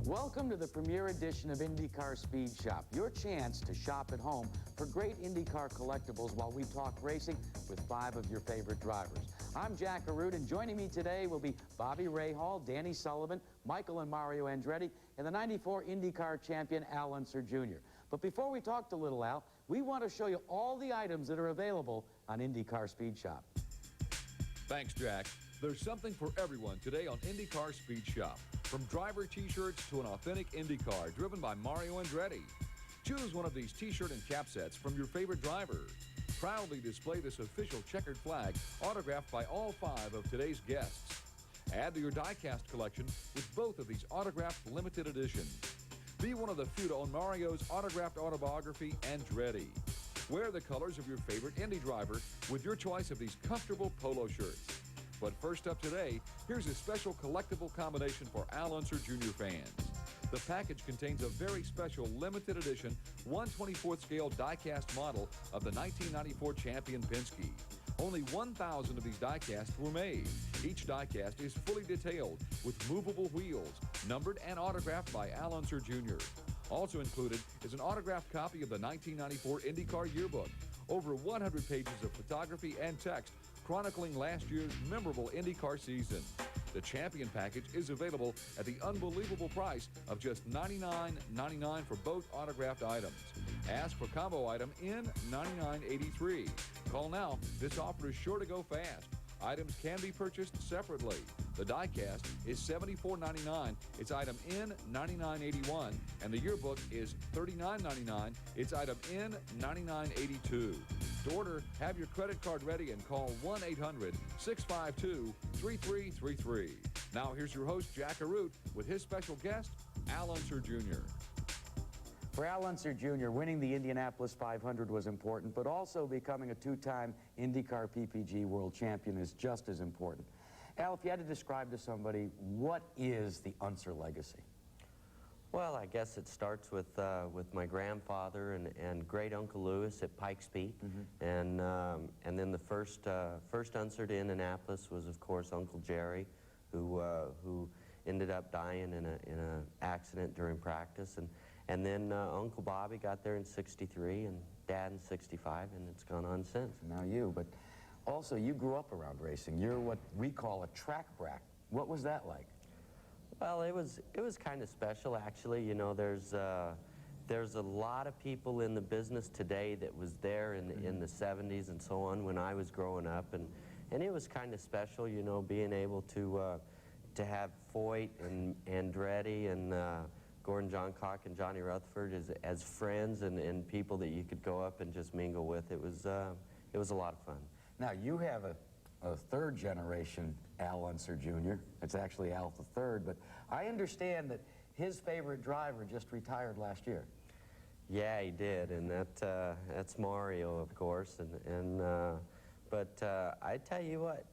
Welcome to the premiere edition of IndyCar Speed Shop, your chance to shop at home for great IndyCar collectibles while we talk racing with 5 of your favorite drivers. I'm Jack Arute, and joining me today will be Bobby Rahal, Danny Sullivan, Michael and Mario Andretti, and the '94 IndyCar champion Al Unser Jr. But before we talk to little Al, we want to show you all the items that are available on IndyCar Speed Shop. Thanks, Jack. There's something for everyone today on IndyCar Speed Shop. From driver t-shirts to an authentic IndyCar driven by Mario Andretti. Choose one of these t-shirt and cap sets from your favorite driver. Proudly display this official checkered flag autographed by all 5 of today's guests. Add to your die-cast collection with both of these autographed limited editions. Be one of the few to own Mario's autographed autobiography, Andretti. Wear the colors of your favorite Indy driver with your choice of these comfortable polo shirts. But first up today, here's a special collectible combination for Al Unser Jr. fans. The package contains a very special limited edition 1/24th scale die-cast model of the 1994 champion Penske. Only 1,000 of these die-casts were made. Each die-cast is fully detailed with movable wheels, numbered and autographed by Al Unser Jr. Also included is an autographed copy of the 1994 IndyCar yearbook, over 100 pages of photography and text chronicling last year's memorable IndyCar season. The champion package is available at the unbelievable price of just $99.99 for both autographed items. Ask for combo item N9983. Call now. This offer is sure to go fast. Items can be purchased separately. The die-cast is $74.99. It's item N9981, and the yearbook is $39.99. It's item N9982. To order, have your credit card ready and call 1-800-652-3333. Now here's your host, Jack Arute, with his special guest, Al Unser Jr. For Al Unser Jr., winning the Indianapolis 500 was important, but also becoming a 2-time IndyCar PPG world champion is just as important. Al, if you had to describe to somebody, what is the Unser legacy? Well, I guess it starts with my grandfather and great Uncle Lewis at Pikes Peak, and then the first Unser to Indianapolis was, of course, Uncle Jerry, who ended up dying in a accident during practice, and then Uncle Bobby got there in '63 and Dad in '65, and it's gone on since. Now you, but also you grew up around racing. You're what we call a track brat. What was that like? Well, it was kind of special, actually. You know, there's a lot of people in the business today that was there in the '70s and so on when I was growing up, and it was kind of special, you know, being able to have Foyt and Andretti and Gordon Johncock and Johnny Rutherford as friends and people that you could go up and just mingle with. It was a lot of fun. Now you have a 3rd generation Al Unser Jr. It's actually Al the 3rd, but I understand that his favorite driver just retired last year. Yeah, he did, and that's Mario, of course. But I tell you what,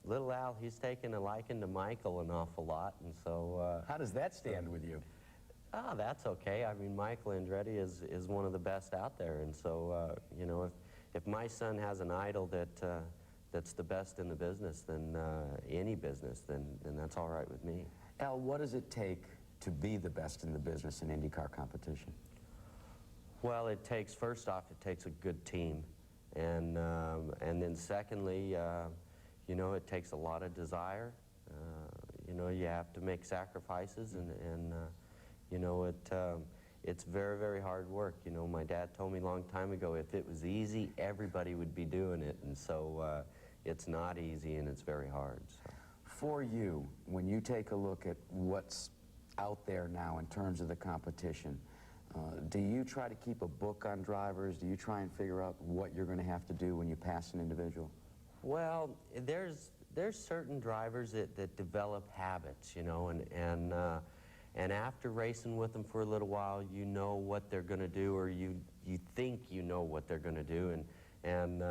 little Al, he's taken a liking to Michael an awful lot, and so. How does that stand with you? Ah, that's okay. I mean, Michael Andretti is one of the best out there, and so you know, if my son has an idol that's the best in the business, then any business, then that's all right with me. Al, what does it take to be the best in the business in IndyCar competition? Well, first off, it takes a good team, and then secondly, you know, it takes a lot of desire. You know, you have to make sacrifices, and you know, it's very, very hard work. You know, my dad told me a long time ago, if it was easy, everybody would be doing it, and so it's not easy, and it's very hard. So. For you, when you take a look at what's out there now in terms of the competition, do you try to keep a book on drivers? Do you try and figure out what you're going to have to do when you pass an individual? Well, there's certain drivers that develop habits, you know, and after racing with them for a little while, you know what they're going to do, or you think you know what they're going to do, and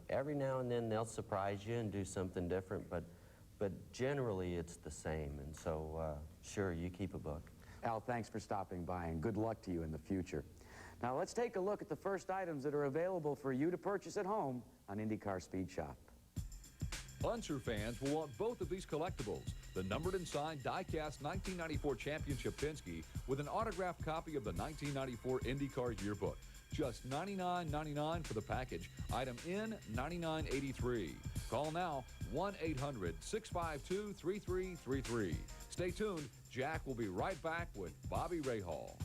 every now and then they'll surprise you and do something different, but generally it's the same, and so sure, you keep a book. Al, thanks for stopping by, and good luck to you in the future. Now let's take a look at the first items that are available for you to purchase at home on IndyCar Speed Shop. Unser fans will want both of these collectibles. the numbered and signed die-cast 1994 Championship Penske with an autographed copy of the 1994 IndyCar Yearbook. Just $99.99 for the package. Item N9983. Call now, 1-800-652-3333. Stay tuned. Jack will be right back with Bobby Rahal.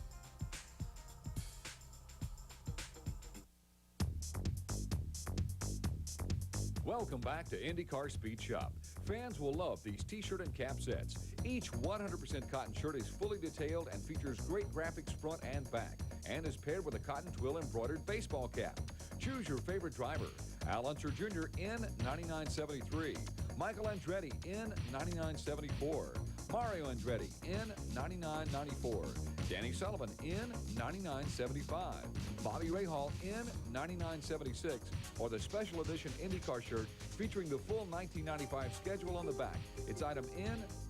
Welcome back to IndyCar Speed Shop. Fans will love these t-shirt and cap sets. Each 100% cotton shirt is fully detailed and features great graphics front and back, and is paired with a cotton twill embroidered baseball cap. Choose your favorite driver. Al Unser Jr. in 9973, Michael Andretti in 9974, Mario Andretti in 9994, Danny Sullivan in 9975, Bobby Rahal in 9976, or the special edition IndyCar shirt featuring the full 1995 schedule on the back. It's item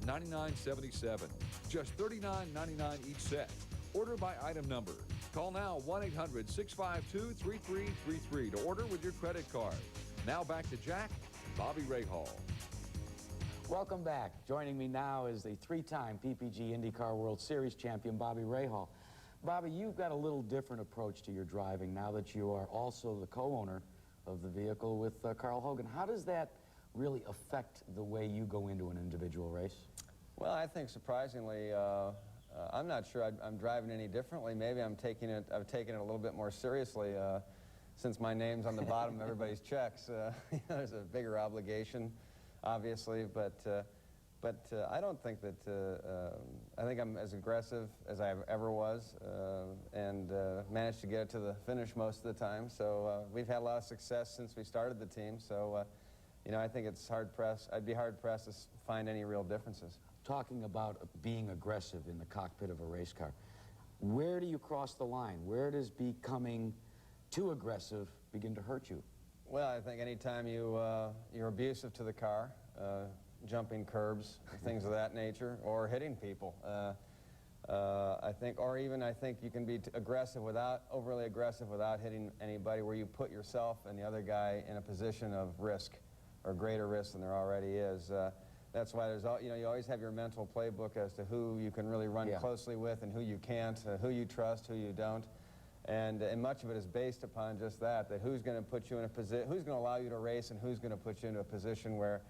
N9977. Just $39.99 each set. Order by item number. Call now, 1-800-652-3333 to order with your credit card. Now back to Jack, Bobby Rahal. Welcome back. Joining me now is the three-time PPG IndyCar World Series champion, Bobby Rahal. Bobby, you've got a little different approach to your driving now that you are also the co-owner of the vehicle with Carl Hogan. How does that really affect the way you go into an individual race? Well, I think surprisingly, I'm not sure I'm driving any differently. Maybe I've taken it a little bit more seriously since my name's on the bottom of everybody's checks. There's a bigger obligation, obviously, but I don't think that, I think I'm as aggressive as I ever was, and managed to get it to the finish most of the time. So we've had a lot of success since we started the team, so you know, I think it's hard-pressed. I'd be hard-pressed to find any real differences. Talking about being aggressive in the cockpit of a race car, where do you cross the line? Where does becoming too aggressive begin to hurt you? Well, I think anytime you're abusive to the car, jumping curbs, things of that nature, or hitting people, I think you can be overly aggressive without hitting anybody, where you put yourself and the other guy in a position of risk, or greater risk than there already is. That's why you always have your mental playbook as to who you can really run closely with and who you can't, who you trust, who you don't. And much of it is based upon just that who's going to put you in a position, who's going to allow you to race, and who's going to put you into a position where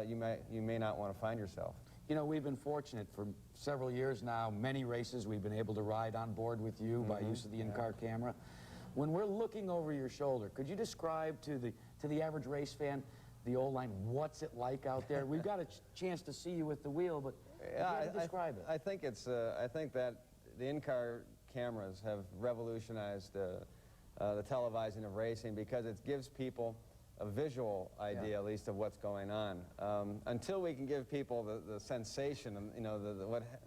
you may not want to find yourself. You know, we've been fortunate for several years now. Many races we've been able to ride on board with you by use of the in-car camera. When we're looking over your shoulder, could you describe to the average race fan the old line, what's it like out there? We've got a chance to see you with the wheel, but describe it. I think that the in-car cameras have revolutionized the televising of racing, because it gives people a visual idea, at least, of what's going on. Until we can give people the sensation, and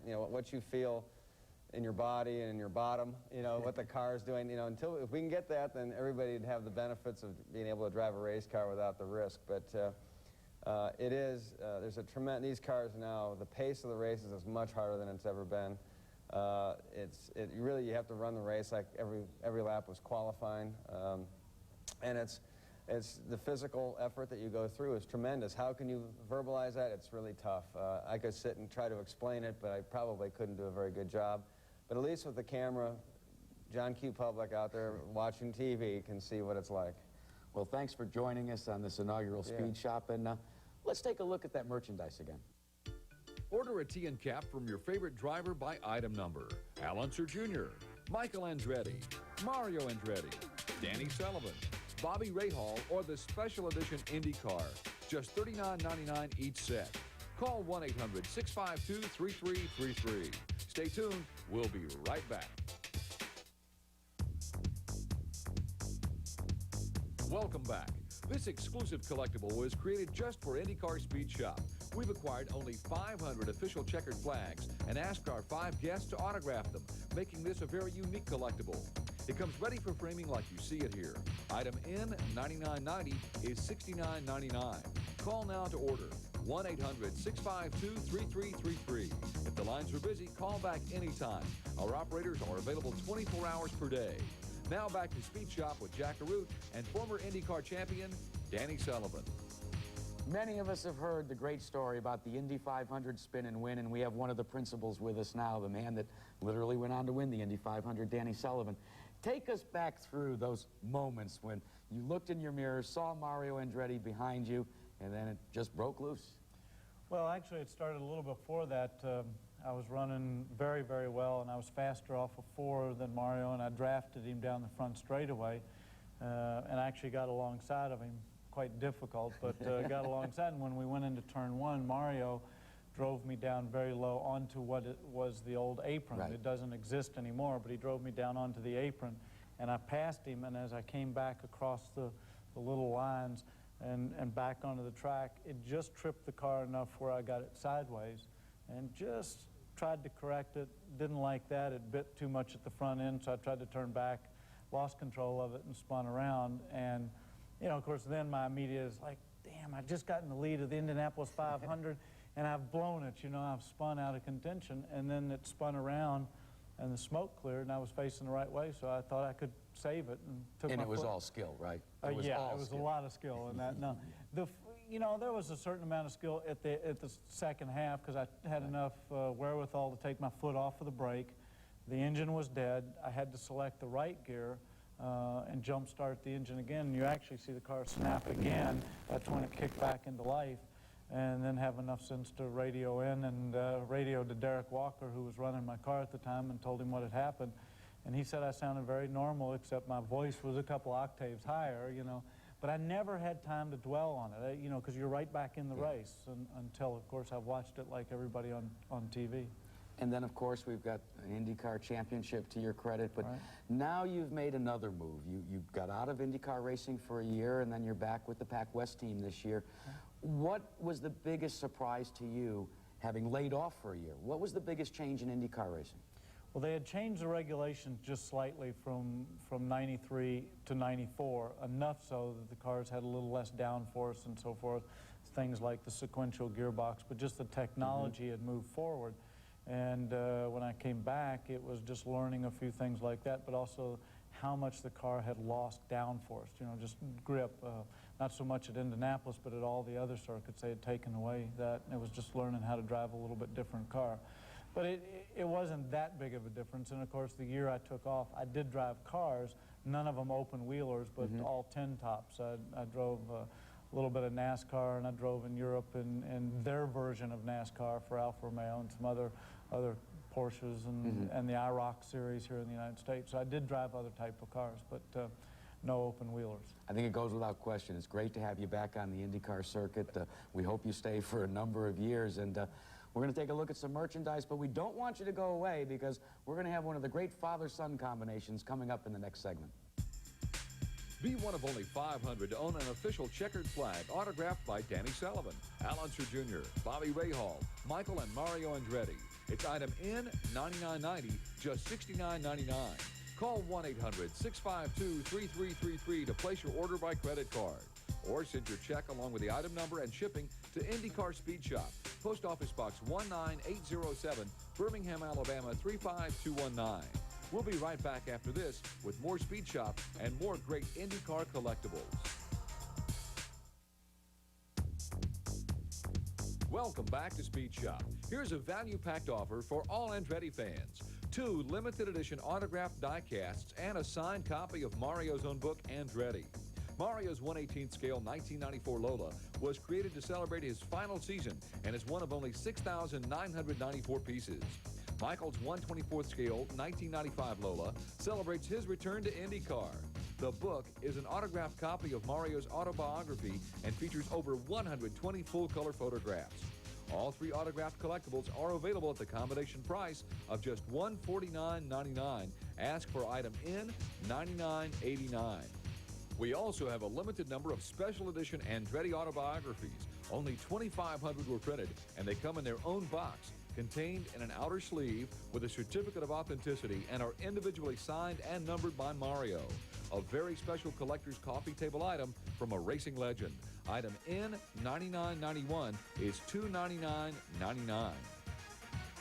what you feel in your body and in your bottom, what the car is doing, if we can get that, then everybody would have the benefits of being able to drive a race car without the risk. But there's a tremendous, these cars now, the pace of the races is much harder than it's ever been. You have to run the race like every lap was qualifying, and it's the physical effort that you go through is tremendous. How can you verbalize that? It's really tough. I could sit and try to explain it, but I probably couldn't do a very good job. But at least with the camera, John Q. Public out there watching TV can see what it's like. Well, thanks for joining us on this inaugural Speed Shop, and let's take a look at that merchandise again. Order a tee and cap from your favorite driver by item number. Al Unser Jr., Michael Andretti, Mario Andretti, Danny Sullivan, Bobby Rahal, or the special edition IndyCar. Just $39.99 each set. Call 1-800-652-3333. Stay tuned. We'll be right back. Welcome back. This exclusive collectible was created just for IndyCar Speed Shop. We've acquired only 500 official checkered flags and asked our 5 guests to autograph them, making this a very unique collectible. It comes ready for framing like you see it here. Item N9990 is $69.99. Call now to order. 1-800-652-3333. If the lines are busy, call back anytime. Our operators are available 24 hours per day. Now back to Speed Shop with Jack Arute and former IndyCar champion, Danny Sullivan. Many of us have heard the great story about the Indy 500 spin and win, and we have one of the principals with us now, the man that literally went on to win the Indy 500, Danny Sullivan. Take us back through those moments when you looked in your mirror, saw Mario Andretti behind you, and then it just broke loose. Well, actually, it started a little before that. I was running very, very well, and I was faster off of 4 than Mario, and I drafted him down the front straightaway, and I actually got alongside of him. Quite difficult, but got alongside, and when we went into turn 1, Mario drove me down very low onto what it was the old apron. Right. It doesn't exist anymore, but he drove me down onto the apron, and I passed him, and as I came back across the little lines and back onto the track, it just tripped the car enough where I got it sideways and just tried to correct it. Didn't like that. It bit too much at the front end, so I tried to turn back, lost control of it, and spun around. And you know, of course, then my immediate is like, damn, I just got in the lead of the Indianapolis 500, and I've blown it, you know, I've spun out of contention. And then it spun around, and the smoke cleared, and I was facing the right way, so I thought I could save it. And took And my it was foot. all skill, right? Yeah, it was skill. a lot of skill in that. No, you know, there was a certain amount of skill at the second half, because I had enough wherewithal to take my foot off of the brake. The engine was dead. I had to select the right gear and jump start the engine again. And you actually see the car snap again. That's when it kicked back into life. And then have enough sense to radio in and radio to Derek Walker, who was running my car at the time, and told him what had happened. And he said I sounded very normal, except my voice was a couple octaves higher, you know. But I never had time to dwell on it, you know, because you're right back in the race until, of course, I've watched it like everybody on TV. And then, of course, we've got an IndyCar championship to your credit, but Right. now you've made another move. You got out of IndyCar racing for a year, and then you're back with the Pac West team this year. What was the biggest surprise to you, having laid off for a year? What was the biggest change in IndyCar racing? Well, they had changed the regulations just slightly from 93 to 94, enough so that the cars had a little less downforce and so forth, things like the sequential gearbox, but just the technology had moved forward. And when I came back, it was just learning a few things like that, but also how much the car had lost downforce, you know, just grip. Not so much at Indianapolis, but at all the other circuits, they had taken away that. And it was just learning how to drive a little bit different car. But it wasn't that big of a difference. And of course, the year I took off, I did drive cars, none of them open wheelers, but all 10 tops. I drove a little bit of NASCAR, and I drove in Europe in their version of NASCAR for Alfa Romeo and some other Porsches and the IROC series here in the United States. So I did drive other type of cars, but no open wheelers. I think it goes without question. It's great to have you back on the IndyCar circuit. We hope you stay for a number of years. And we're going to take a look at some merchandise, but we don't want you to go away, because we're going to have one of the great father-son combinations coming up in the next segment. Be one of only 500 to own an official checkered flag autographed by Danny Sullivan, Al Unser Jr., Bobby Rahal, Michael and Mario Andretti. It's item N9990, just $69.99. Call 1-800-652-3333 to place your order by credit card. Or send your check along with the item number and shipping to IndyCar Speed Shop, Post Office Box 19807, Birmingham, Alabama 35219. We'll be right back after this with more Speed Shop and more great IndyCar collectibles. Welcome back to Speed Shop. Here's a value-packed offer for all Andretti fans. 2 limited edition autographed die-casts and a signed copy of Mario's own book, Andretti. Mario's 1/18 scale 1994 Lola was created to celebrate his final season and is one of only 6,994 pieces. Michael's 1/24 scale 1995 Lola celebrates his return to IndyCar. The book is an autographed copy of Mario's autobiography and features over 120 full-color photographs. All 3 autographed collectibles are available at the combination price of just $149.99. Ask for item N9989. We also have a limited number of special edition Andretti autobiographies. Only 2,500 were printed, and they come in their own box, contained in an outer sleeve with a certificate of authenticity, and are individually signed and numbered by Mario. A very special collector's coffee table item from a racing legend. Item N9991 is $299.99.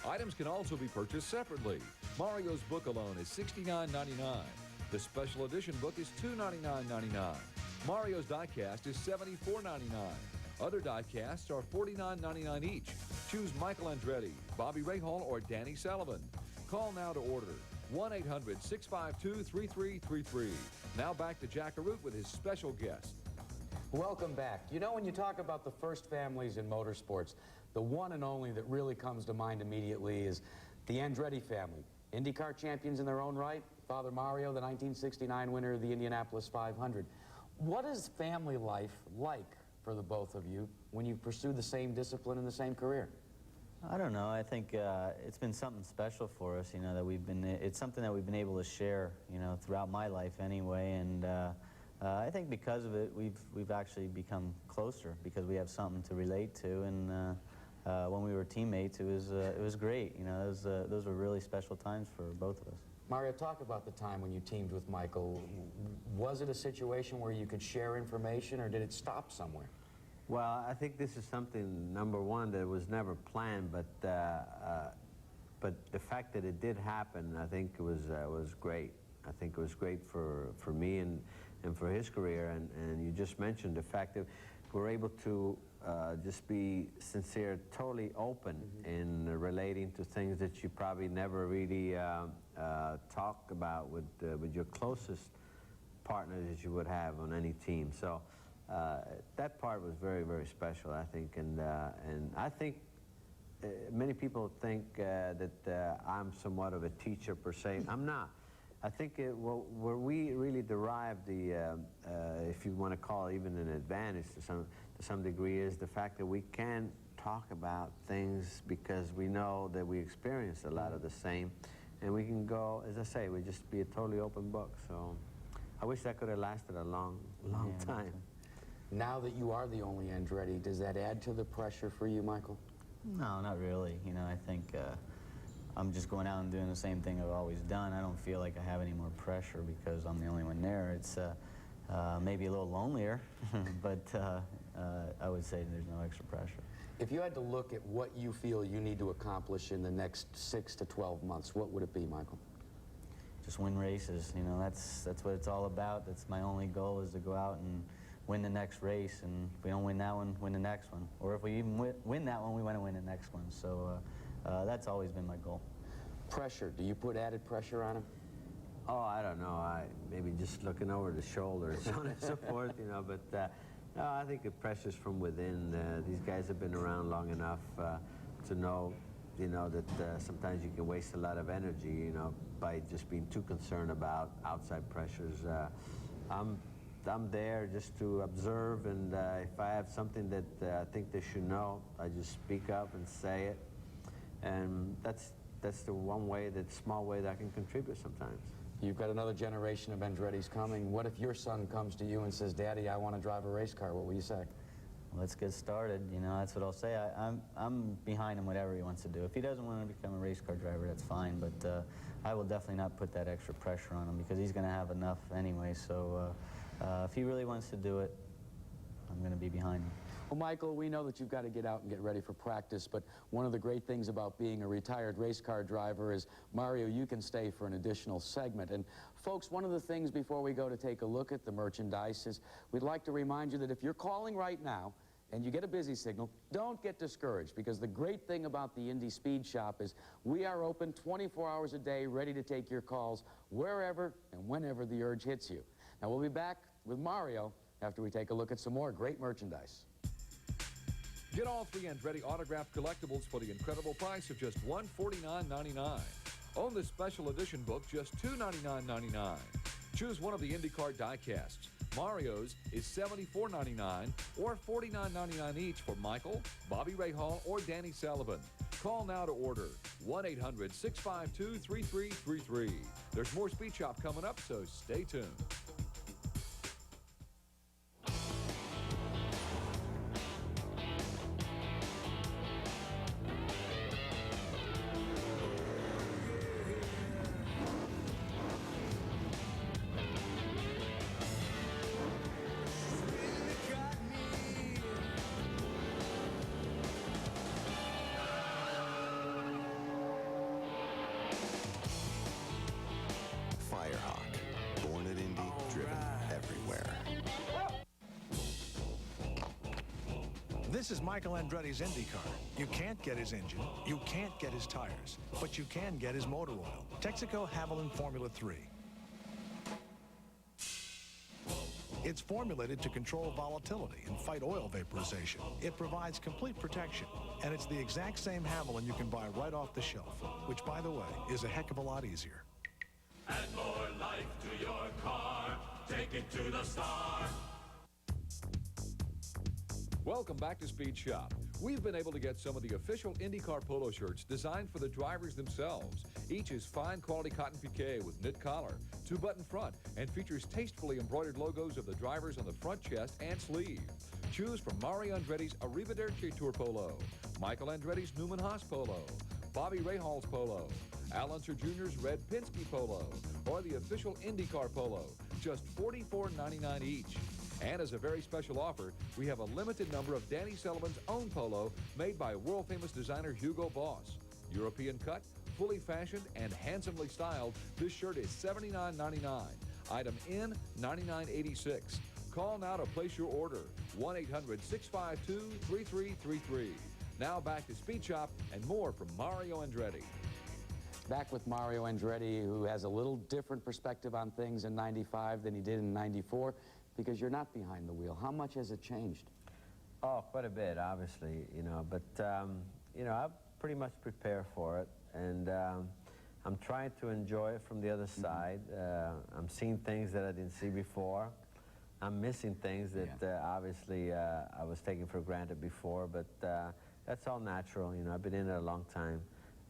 Items can also be purchased separately. Mario's book alone is $69.99. The special edition book is $299.99. Mario's diecast is $74.99. Other die casts are $49.99 each. Choose Michael Andretti, Bobby Rahal, or Danny Sullivan. Call now to order. 1-800-652-3333. Now back to Jack Arute with his special guest. Welcome back. You know, when you talk about the first families in motorsports, the one and only that really comes to mind immediately is the Andretti family. IndyCar champions in their own right. Father Mario, the 1969 winner of the Indianapolis 500. What is family life like for the both of you when you pursue the same discipline and the same career? I don't know. I think it's been something special for us, you know, that it's something that we've been able to share, you know, throughout my life anyway, and I think because of it, we've actually become closer because we have something to relate to, and when we were teammates, it was great, you know, those were really special times for both of us. Mario, talk about the time when you teamed with Michael. Was it a situation where you could share information, or did it stop somewhere? Well, I think this is something, number one, that was never planned, but the fact that it did happen, I think it was great. I think it was great for me and for his career, and you just mentioned the fact that we're able to just be sincere, totally open in relating to things that you probably never really talk about with your closest partners that you would have on any team. So that part was very, very special, I think, and I think many people think that I'm somewhat of a teacher per se. I'm not. I think where we really derive the, if you want to call it even an advantage to some degree, is the fact that we can talk about things because we know that we experience a lot of the same, and we can go, as I say, we just be a totally open book. So I wish that could have lasted a long, long time. Now that you are the only Andretti, does that add to the pressure for you, Michael? No, not really. You know, I think I'm just going out and doing the same thing I've always done. I don't feel like I have any more pressure because I'm the only one there. It's maybe a little lonelier, but I would say there's no extra pressure. If you had to look at what you feel you need to accomplish in the next 6 to 12 months, what would it be, Michael? Just win races. You know, that's what it's all about. That's my only goal, is to go out and win the next race, and if we don't win that one, win the next one. Or if we even win that one, we want to win the next one. So that's always been my goal. Pressure, do you put added pressure on him? Oh, I don't know. Maybe just looking over the shoulders, so on and so forth, you know. But no, I think the pressure's from within. These guys have been around long enough to know, you know, that sometimes you can waste a lot of energy, you know, by just being too concerned about outside pressures. I'm there just to observe, and if I have something that I think they should know, I just speak up and say it. And that's the one way, that small way that I can contribute sometimes. You've got another generation of Andretti's coming. What if your son comes to you and says, Daddy, I want to drive a race car? What will you say? Let's get started. You know, that's what I'll say. I'm behind him, whatever he wants to do. If he doesn't want to become a race car driver, that's fine. But I will definitely not put that extra pressure on him because he's going to have enough anyway. So if he really wants to do it, I'm going to be behind him. Well, Michael, we know that you've got to get out and get ready for practice, but one of the great things about being a retired race car driver is, Mario, you can stay for an additional segment. And folks, one of the things before we go to take a look at the merchandise is we'd like to remind you that if you're calling right now and you get a busy signal, don't get discouraged, because the great thing about the Indy Speed Shop is we are open 24 hours a day, ready to take your calls wherever and whenever the urge hits you. Now, we'll be back with Mario after we take a look at some more great merchandise. Get all 3 Andretti autographed collectibles for the incredible price of just $149.99. Own this special edition book, just $299.99. Choose one of the IndyCar die-casts. Mario's is $74.99 or $49.99 each for Michael, Bobby Rahal, or Danny Sullivan. Call now to order. 1-800-652-3333. There's more Speed Shop coming up, so stay tuned. Firehawk, born at Indy, This is Michael Andretti's IndyCar. You can't get his engine, you can't get his tires, but you can get his motor oil. Texaco Haviland Formula 3. It's formulated to control volatility and fight oil vaporization. It provides complete protection, and it's the exact same Haviland you can buy right off the shelf, which, by the way, is a heck of a lot easier. Add more life to your car. Take it to the star. Welcome back to Speed Shop. We've been able to get some of the official IndyCar polo shirts designed for the drivers themselves. Each is fine quality cotton piqué with knit collar, 2-button front, and features tastefully embroidered logos of the drivers on the front chest and sleeve. Choose from Mario Andretti's Arrivederci Tour Polo, Michael Andretti's Newman Haas Polo, Bobby Rahal's Polo, Al Unser Jr.'s Red Penske Polo, or the official IndyCar Polo, just $44.99 each. And as a very special offer, we have a limited number of Danny Sullivan's own polo made by world-famous designer Hugo Boss. European cut, fully fashioned, and handsomely styled, this shirt is $79.99. Item N, $99.86. Call now to place your order, 1-800-652-3333. Now back to Speed Shop and more from Mario Andretti. Back with Mario Andretti, who has a little different perspective on things in '95 than he did in '94, because you're not behind the wheel. How much has it changed? Oh, quite a bit, obviously, but, I pretty much prepare for it, and I'm trying to enjoy it from the other side. I'm seeing things that I didn't see before. I'm missing things that obviously I was taking for granted before, but that's all natural. I've been in it a long time.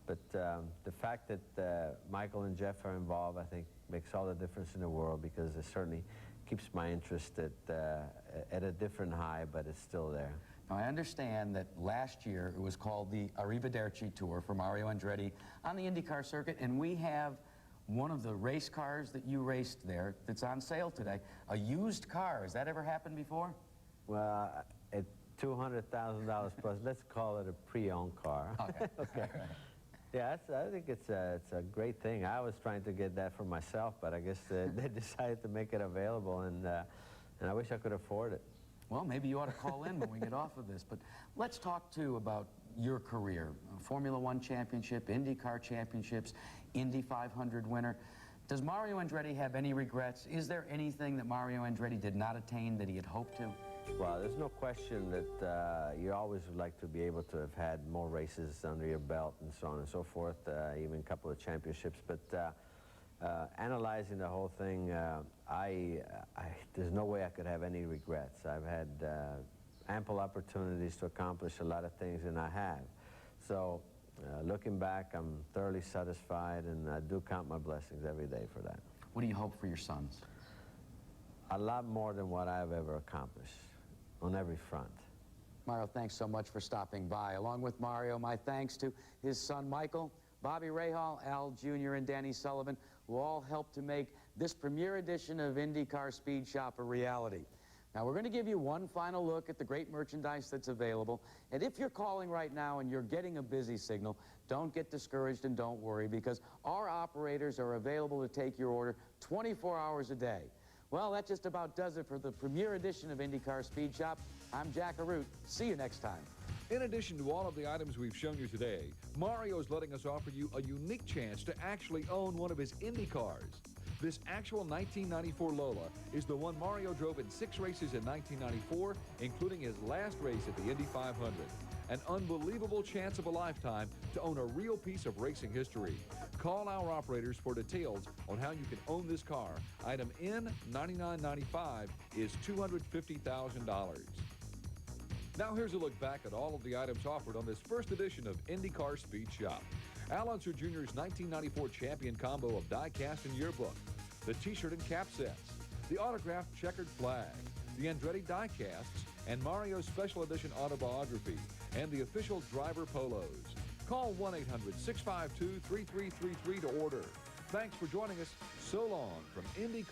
But the fact that Michael and Jeff are involved, I think, makes all the difference in the world, because it certainly keeps my interest at a different high, but it's still there. Now, I understand that last year it was called the Arrivederci Tour for Mario Andretti on the IndyCar circuit, and we have one of the race cars that you raced there that's on sale today, a used car. Has that ever happened before? Well, at $200,000 plus, let's call it a pre-owned car. Okay. Okay. Yeah, I think it's a great thing. I was trying to get that for myself, but I guess they decided to make it available, and I wish I could afford it. Well, maybe you ought to call in when we get off of this. But let's talk, too, about your career. Formula One championship, IndyCar championships, Indy 500 winner. Does Mario Andretti have any regrets? Is there anything that Mario Andretti did not attain that he had hoped to? Well, there's no question that you always would like to be able to have had more races under your belt and so on and so forth, even a couple of championships. But analyzing the whole thing, there's no way I could have any regrets. I've had ample opportunities to accomplish a lot of things, and I have. So looking back, I'm thoroughly satisfied, and I do count my blessings every day for that. What do you hope for your sons? A lot more than what I've ever accomplished on every front. Mario, thanks so much for stopping by. Along with Mario, my thanks to his son Michael, Bobby Rahal, Al Jr., and Danny Sullivan, who all helped to make this premiere edition of IndyCar Speed Shop a reality. Now, we're going to give you one final look at the great merchandise that's available. And if you're calling right now and you're getting a busy signal, don't get discouraged and don't worry, because our operators are available to take your order 24 hours a day. Well, that just about does it for the premiere edition of IndyCar Speed Shop. I'm Jack Arute. See you next time. In addition to all of the items we've shown you today, Mario is letting us offer you a unique chance to actually own one of his Indy cars. This actual 1994 Lola is the one Mario drove in 6 races in 1994, including his last race at the Indy 500. An unbelievable chance of a lifetime to own a real piece of racing history. Call our operators for details on how you can own this car. Item N9995 is $250,000. Now here's a look back at all of the items offered on this first edition of IndyCar Speed Shop. Al Unser Jr.'s 1994 champion combo of die-cast and yearbook, the t-shirt and cap sets, the autographed checkered flag, the Andretti die-casts, and Mario's special edition autobiography, and the official driver polos. Call 1-800-652-3333 to order. Thanks for joining us. So long from IndyCar.